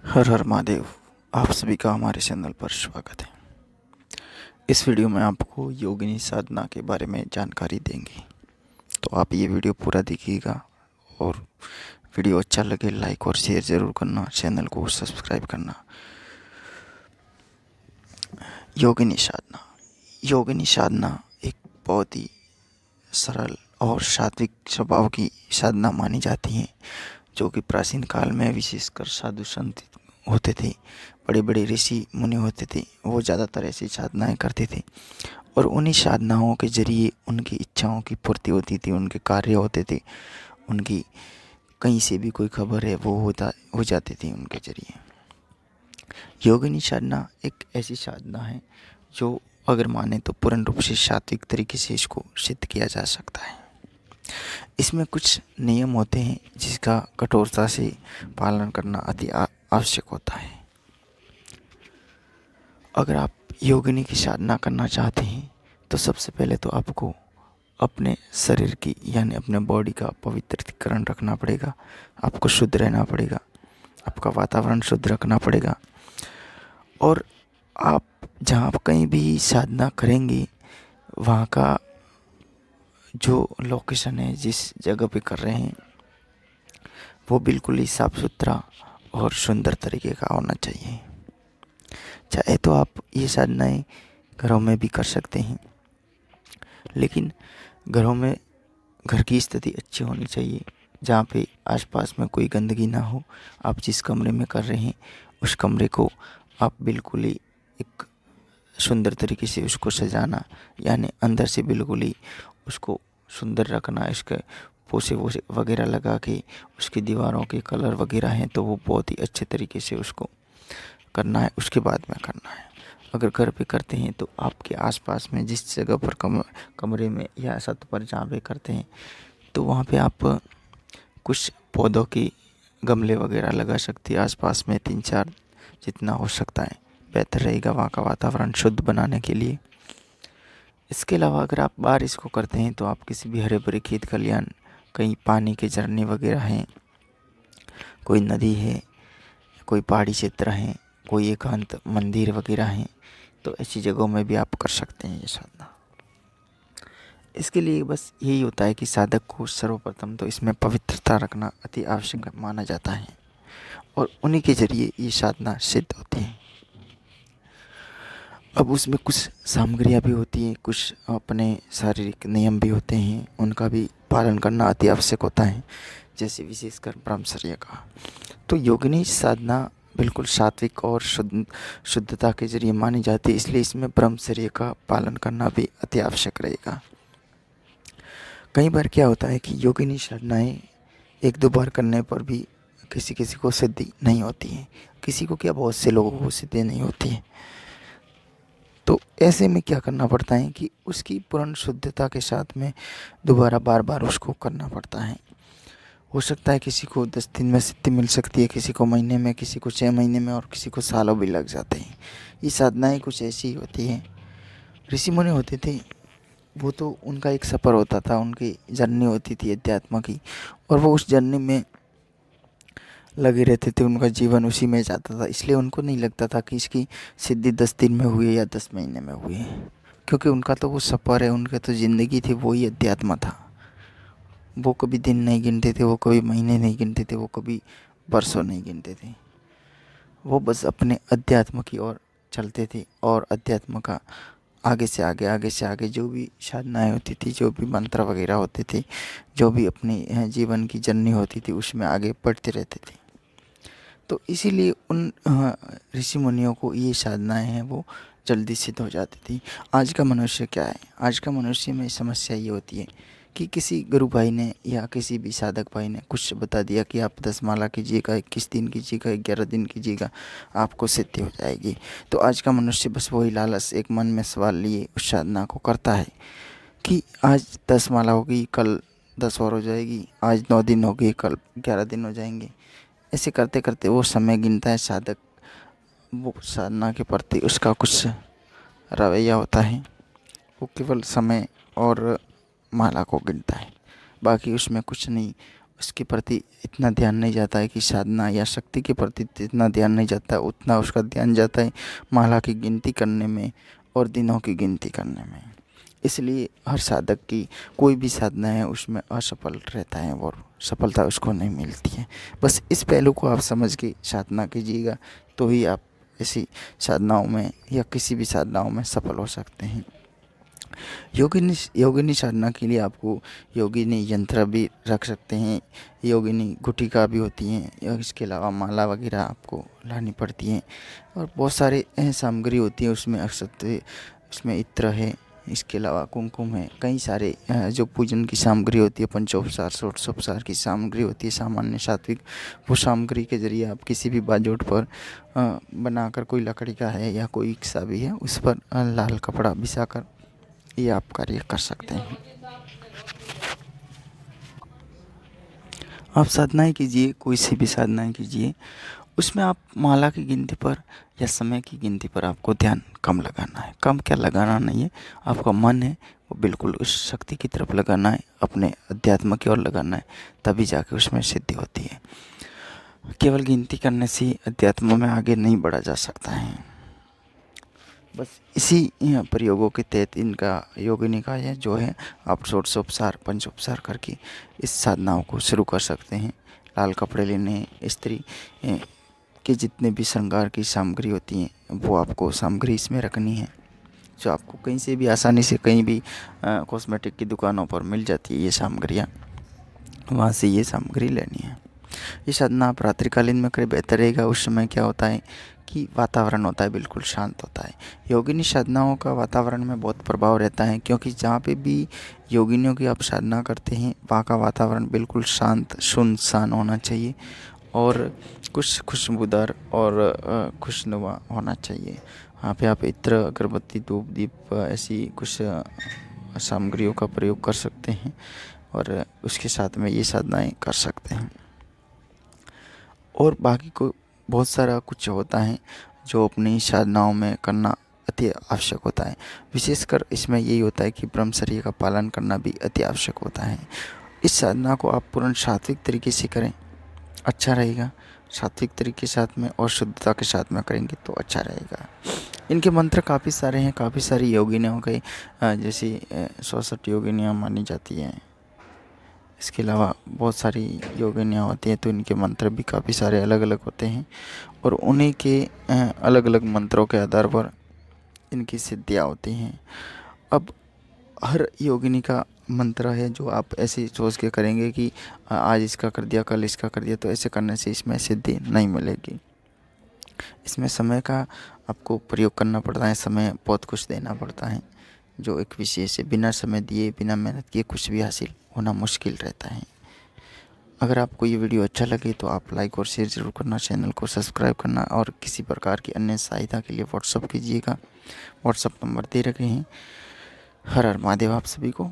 हर हर महादेव। आप सभी का हमारे चैनल पर स्वागत है। इस वीडियो में आपको योगिनी साधना के बारे में जानकारी देंगे, तो आप ये वीडियो पूरा देखिएगा और वीडियो अच्छा लगे लाइक और शेयर ज़रूर करना, चैनल को सब्सक्राइब करना। योगिनी साधना एक बहुत ही सरल और सात्विक स्वभाव की साधना मानी जाती है, जो कि प्राचीन काल में विशेषकर साधु संत होते थे, बड़े बड़े ऋषि मुनि होते थे, वो ज़्यादातर ऐसी साधनाएं करते थे और उन्हीं साधनाओं के जरिए उनकी इच्छाओं की पूर्ति होती थी, उनके कार्य होते थे, उनकी कहीं से भी कोई खबर है वो हो जाती थी उनके जरिए। योगिनी साधना एक ऐसी साधना है जो अगर माने तो पूर्ण रूप से सात्विक तरीके से इसको सिद्ध किया जा सकता है। इसमें कुछ नियम होते हैं जिसका कठोरता से पालन करना अति आवश्यक होता है। अगर आप योगिनी की साधना करना चाहते हैं तो सबसे पहले तो आपको अपने शरीर की यानी अपने बॉडी का पवित्रीकरण रखना पड़ेगा, आपको शुद्ध रहना पड़ेगा, आपका वातावरण शुद्ध रखना पड़ेगा। और आप जहाँ कहीं भी साधना करेंगे वहाँ का जो लोकेशन है, जिस जगह पे कर रहे हैं, वो बिल्कुल ही साफ़ सुथरा और सुंदर तरीके का होना चाहिए। चाहे तो आप ये साधनाएं घरों में भी कर सकते हैं, लेकिन घर की स्थिति अच्छी होनी चाहिए, जहाँ पे आसपास में कोई गंदगी ना हो। आप जिस कमरे में कर रहे हैं उस कमरे को आप बिल्कुल ही एक सुंदर तरीके से उसको सजाना, यानी अंदर से बिल्कुल ही उसको सुंदर रखना। इसके पोछे वोछे वगैरह लगा के उसकी दीवारों के कलर वगैरह हैं तो वो बहुत ही अच्छे तरीके से उसको करना है, उसके बाद में करना है। अगर घर पे करते हैं तो आपके आसपास में जिस जगह पर कमरे में या छत पर जहाँ पे करते हैं तो वहाँ पे आप कुछ पौधों की गमले वगैरह लगा सकते हैं आसपास में, 3-4 जितना हो सकता है बेहतर रहेगा वहाँ का वातावरण शुद्ध बनाने के लिए। इसके अलावा अगर आप बाहर इसको करते हैं तो आप किसी भी हरे भरे खेत खलिहान, कहीं पानी के झरने वगैरह हैं, कोई नदी है, कोई पहाड़ी क्षेत्र है, कोई एकांत मंदिर वगैरह हैं, तो ऐसी जगहों में भी आप कर सकते हैं ये साधना। इसके लिए बस यही होता है कि साधक को सर्वप्रथम तो इसमें पवित्रता रखना अति आवश्यक माना जाता है और उन्हीं के जरिए ये साधना सिद्ध होती है। अब उसमें कुछ सामग्रियाँ भी होती हैं, कुछ अपने शारीरिक नियम भी होते हैं, उनका भी पालन करना अति आवश्यक होता है, जैसे विशेषकर ब्रह्मचर्य का। तो योगिनी साधना बिल्कुल सात्विक और शुद्धता के जरिए मानी जाती है, इसलिए इसमें ब्रह्मचर्य का पालन करना भी अति आवश्यक रहेगा। कई बार क्या होता है कि योगिनी साधनाएं 1-2 बार करने पर भी किसी किसी को सिद्धि नहीं होती है, किसी को क्या बहुत से लोगों को सिद्धि नहीं होती है। तो ऐसे में क्या करना पड़ता है कि उसकी पूर्ण शुद्धता के साथ में दोबारा बार बार उसको करना पड़ता है। हो सकता है किसी को 10 दिन में सिद्धि मिल सकती है, किसी को महीने में, किसी को 6 महीने में और किसी को सालों भी लग जाते हैं। ये साधनाएं कुछ ऐसी होती हैं। ऋषि मुनि होते थे, वो तो उनका एक सफ़र होता था, उनकी जर्नी होती थी अध्यात्म की, और वो उस जर्नी में लगे रहते थे, उनका जीवन उसी में जाता था। इसलिए उनको नहीं लगता था कि इसकी सिद्धि 10 दिन में हुई है या 10 महीने में हुई है, क्योंकि उनका तो वो सफ़र है, उनका तो ज़िंदगी थी, वो ही अध्यात्म था। वो कभी दिन नहीं गिनते थे, वो कभी महीने नहीं गिनते थे, वो कभी वर्षों नहीं गिनते थे। वो बस अपने अध्यात्म की ओर चलते थे और अध्यात्म का आगे से आगे जो भी साधनाएँ होती थी, जो भी मंत्र वगैरह होते थे, जो भी अपनी जीवन की जर्नी होती थी, उसमें आगे बढ़ते रहते थे। तो इसीलिए उन ऋषि मुनियों को ये साधनाएं हैं वो जल्दी सिद्ध हो जाती थी। आज का मनुष्य क्या है, आज का मनुष्य में समस्या ये होती है कि किसी गुरु भाई ने या किसी भी साधक भाई ने कुछ बता दिया कि आप 10 माला कीजिएगा, 21 दिन कीजिएगा, 11 दिन कीजिएगा, आपको सिद्धि हो जाएगी। तो आज का मनुष्य बस वही लालच एक मन में सवाल लिए उस साधना को करता है कि आज 10 माला होगी, कल 10 और हो जाएगी, आज 9 दिन हो गए, कल 11 दिन हो जाएंगे। ऐसे करते करते वो समय गिनता है साधक, वो साधना के प्रति उसका कुछ रवैया होता है, वो केवल समय और माला को गिनता है, बाकी उसमें कुछ नहीं उसके प्रति इतना ध्यान नहीं जाता है कि साधना या शक्ति के प्रति इतना ध्यान नहीं जाता है, उतना उसका ध्यान जाता है माला की गिनती करने में और दिनों की गिनती करने में। इसलिए हर साधक की कोई भी साधना है उसमें असफल रहता है और सफलता उसको नहीं मिलती है। बस इस पहलू को आप समझ के साधना कीजिएगा, तो ही आप ऐसी साधनाओं में या किसी भी साधनाओं में सफल हो सकते हैं। योगिनी साधना के लिए आपको योगिनी यंत्र भी रख सकते हैं, योगिनी गुटिका भी होती हैं, या इसके अलावा माला वगैरह आपको लानी पड़ती हैं और बहुत सारे सामग्री होती है उसमें। अक्षत, उसमें इत्र है, इसके अलावा कुमकुम है, कई सारे जो पूजन की सामग्री होती है, पंचोपचार षोडशोपचार की सामग्री होती है सामान्य सात्विक, वो सामग्री के जरिए आप किसी भी बाजोट पर बनाकर, कोई लकड़ी का है या कोई इक्सा भी है, उस पर लाल कपड़ा बिछाकर ये आप कार्य कर सकते हैं। आप साधनाएं कीजिए, कोई सी भी साधनाएं कीजिए, उसमें आप माला की गिनती पर या समय की गिनती पर आपको ध्यान कम लगाना है। कम क्या लगाना नहीं है, आपका मन है वो बिल्कुल उस शक्ति की तरफ लगाना है, अपने अध्यात्म की ओर लगाना है, तभी जाके उसमें सिद्धि होती है। केवल गिनती करने से अध्यात्म में आगे नहीं बढ़ा जा सकता है। बस इसी प्रयोगों के तहत इनका योगी निकाय है जो है, आप षोडशोपचार पंचोपचार करके इस साधनाओं को शुरू कर सकते हैं। लाल कपड़े लेने, स्त्री के जितने भी श्रृंगार की सामग्री होती हैं वो आपको सामग्री इसमें रखनी है, जो आपको कहीं से भी आसानी से, कहीं भी कॉस्मेटिक की दुकानों पर मिल जाती है ये सामग्रियाँ, वहाँ से ये सामग्री लेनी है। ये साधना आप रात्रिकालीन में करें बेहतर रहेगा। उस समय क्या होता है कि वातावरण होता है बिल्कुल शांत होता है। योगिनी साधनाओं का वातावरण में बहुत प्रभाव रहता है, क्योंकि जहाँ पे भी योगिनियों की आप साधना करते हैं वहाँ का वातावरण बिल्कुल शांत सुनसान होना चाहिए और कुछ खुशबूदार और खुशनुमा होना चाहिए। वहाँ पे आप इत्र, अगरबत्ती, धूप, दीप ऐसी कुछ सामग्रियों का प्रयोग कर सकते हैं और उसके साथ में ये साधनाएँ कर सकते हैं। और बाकी को बहुत सारा कुछ होता है जो अपनी साधनाओं में करना अति आवश्यक होता है। विशेषकर इसमें यही होता है कि ब्रह्मचर्य का पालन करना भी अति आवश्यक होता है। इस साधना को आप पूर्ण सात्विक तरीके से करें, अच्छा रहेगा। सात्विक तरीके के साथ में और शुद्धता के साथ में करेंगे तो अच्छा रहेगा। इनके मंत्र काफ़ी सारे हैं, काफ़ी सारी योगिनियों के जैसे 67 योगिनियाँ मानी जाती हैं। इसके अलावा बहुत सारी योगिनियाँ होती हैं, तो इनके मंत्र भी काफ़ी सारे अलग अलग होते हैं और उन्हीं के अलग अलग मंत्रों के आधार पर इनकी सिद्धियाँ होती हैं। अब हर योगिनी का मंत्र है जो आप ऐसे सोच के करेंगे कि आज इसका कर दिया, कल इसका कर दिया, तो ऐसे करने से इसमें सिद्धि नहीं मिलेगी। इसमें समय का आपको प्रयोग करना पड़ता है, समय बहुत कुछ देना पड़ता है, जो एक विशेष है। बिना समय दिए, बिना मेहनत किए कुछ भी हासिल होना मुश्किल रहता है। अगर आपको ये वीडियो अच्छा लगे तो आप लाइक और शेयर ज़रूर करना, चैनल को सब्सक्राइब करना और किसी प्रकार की अन्य सहायता के लिए व्हाट्सअप कीजिएगा। व्हाट्सअप नंबर दे रखे हैं। हर हर महादेव आप सभी को।